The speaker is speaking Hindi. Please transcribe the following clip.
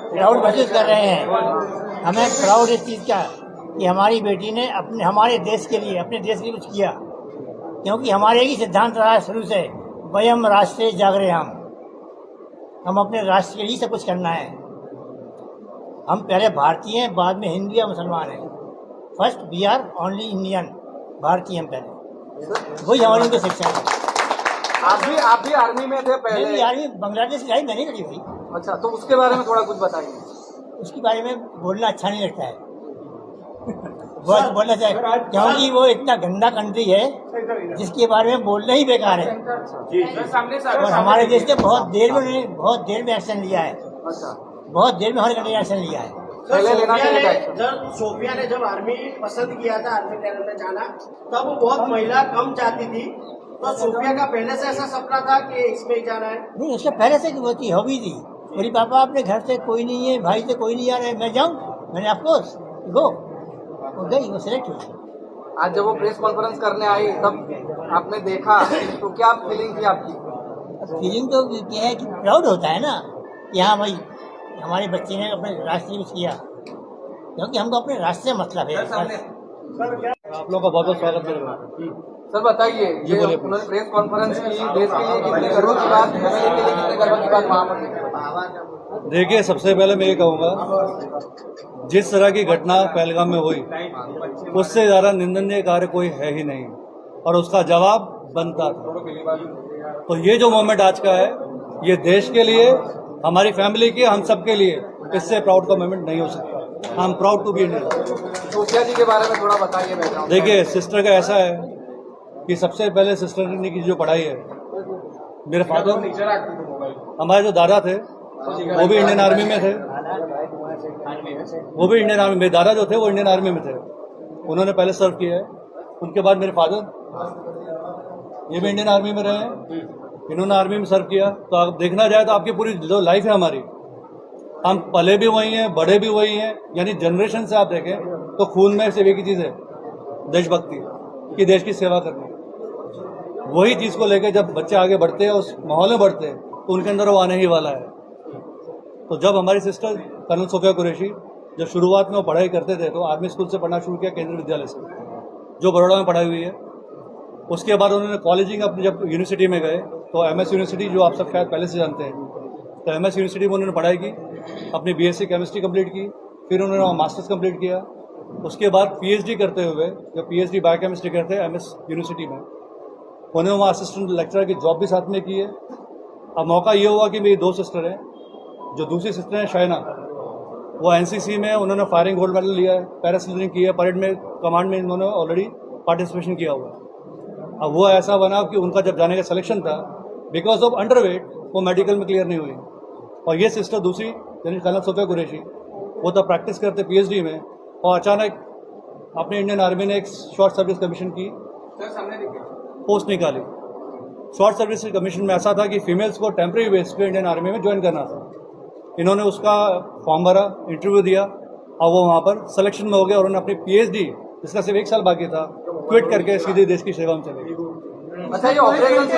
प्राउड महसूस कर रहे हैं। हमें प्राउड इस चीज़ का कि हमारी बेटी ने अपने हमारे देश के लिए कुछ किया, क्योंकि हमारे ही सिद्धांत रहा है शुरू से, वयम राष्ट्रे जागरे हम अपने राष्ट्र के लिए सब कुछ करना है। हम पहले भारतीय हैं, बाद में हिंदू या मुसलमान हैं। First we are only Indian, भारतीय हम पहले, वही हमारी उनकी शिक्षा है। आप भी आर्मी में थे पहले? आर्मी बांग्लादेश की मैंने करी भाई। अच्छा, तो उसके बारे में थोड़ा कुछ बताइए। उसके बारे में बोलना अच्छा नहीं लगता है बहुत बोलना चाहिए, क्योंकि वो इतना गंदा कंट्री है जिसके बारे में बोलना ही बेकार है। और हमारे देश ने बहुत देर में एक्शन लिया है। अच्छा, बहुत देर में हर कंट्री ने एक्शन लिया है। सोफिया ने जब आर्मी पसंद किया था, आर्मी कैडर में जाना, तब बहुत महिला कम जाती थी। तो सोफिया का पहले से ऐसा सपना था कि इसमें ही जाना है? नहीं, उसका पहले से होती हॉबी थी। मेरी पापा अपने घर से कोई नहीं है, भाई से कोई नहीं आ रहा है, मैं जाऊँ, मैंने ऑफकोर्स गो, वो गई, वो सिलेक्ट हुई। आज जब वो प्रेस कॉन्फ्रेंस करने आई तब आपने देखा तो क्या फीलिंग थी आपकी? फीलिंग तो ये है कि प्राउड होता है ना कि हाँ भाई हमारे बच्चे ने अपने राष्ट्र में किया, क्योंकि हमको अपने राष्ट्र से मतलब है। आप लोगों का बहुत बहुत स्वागत करेगा। सर बताइए, ये उन्होंने प्रेस कॉन्फ्रेंस की, देश के लिए कितने गर्व की बात, फैमिली के लिए कितने गर्व की बात वहाँ पर? देखिए, सबसे पहले मैं ये कहूँगा, जिस तरह की घटना पहलगाम में हुई उससे ज़्यादा निंदनीय कार्य कोई है ही नहीं, और उसका जवाब बनता था। तो ये जो मोमेंट आज का है, ये देश के लिए, हमारी फैमिली के, हम सब के लिए इससे प्राउड का मोमेंट नहीं हो सकता। I am proud to be Indian. Sophia ji के बारे में थोड़ा बताइए। देखिए, सिस्टर का ऐसा है कि सबसे पहले सिस्टर ने की जो पढ़ाई है, मेरे फादर, हमारे जो दादा थे वो भी इंडियन आर्मी में थे, मेरे दादा जो थे वो इंडियन आर्मी में थे, उन्होंने पहले सर्व किया है। उनके बाद मेरे फादर, ये भी इंडियन आर्मी में रहे हैं, इन्होंने आर्मी में सर्व किया। तो आप देखना जाए तो आपकी पूरी जो लाइफ है हमारी, हम पले भी वही हैं, बड़े भी वही हैं, यानी जनरेशन से आप देखें तो खून में सिर्फ एक ही चीज़ है, देशभक्ति कि देश की सेवा करनी। वही चीज़ को लेकर जब बच्चे आगे बढ़ते हैं, उस माहौल में बढ़ते हैं, तो उनके अंदर वो आने ही वाला है। तो जब हमारी सिस्टर कर्नल सोफिया कुरैशी जब शुरुआत में वो पढ़ाई करते थे तो आर्मी स्कूल से पढ़ना शुरू किया, केंद्रीय विद्यालय से, जो बड़ौदा में पढ़ाई हुई है। उसके बाद उन्होंने कॉलेजिंग अपनी जब यूनिवर्सिटी में गए तो एमएस यूनिवर्सिटी, जो आप सब शायद पहले से जानते हैं, तो एमएस यूनिवर्सिटी में उन्होंने पढ़ाई की, अपनी बीएससी केमिस्ट्री कंप्लीट की, फिर उन्होंने मास्टर्स कंप्लीट किया। उसके बाद पीएचडी करते हुए, जब पीएचडी बायोकेमिस्ट्री करते हैं एमएस यूनिवर्सिटी में, उन्होंने वहाँ असिस्टेंट लेक्चरर की जॉब भी साथ में की है। अब मौका ये हुआ कि मेरी दो सिस्टर हैं, जो दूसरी सिस्टर है शाइना, वो एनसीसी में उन्होंने फायरिंग गोल्ड मेडल लिया है, पैरासेलिंग की है, परेड में कमांड में इन्होंने ऑलरेडी पार्टिसिपेशन किया हुआ है। अब वो ऐसा बना कि उनका जब जाने का सिलेक्शन था, बिकॉज ऑफ अंडरवेट वो मेडिकल में क्लियर नहीं हुई। और ये सिस्टर दूसरी यानी कर्नल सोफिया कुरैशी, वो तो प्रैक्टिस करते पीएचडी में, और अचानक अपने इंडियन आर्मी ने एक शॉर्ट सर्विस कमीशन की पोस्ट निकाली। शॉर्ट सर्विस कमीशन में ऐसा था कि फीमेल्स को टेम्परेरी बेस पे इंडियन आर्मी में ज्वाइन करना था। इन्होंने उसका फॉर्म भरा, इंटरव्यू दिया, और वो वहाँ पर सिलेक्शन में हो गया, और उन्होंने अपनी पीएचडी, जिसका सिर्फ 1 साल बाकी था, क्विट करके सीधे देश की सेवा में चले गए। अच्छा, ये ऑपरेशन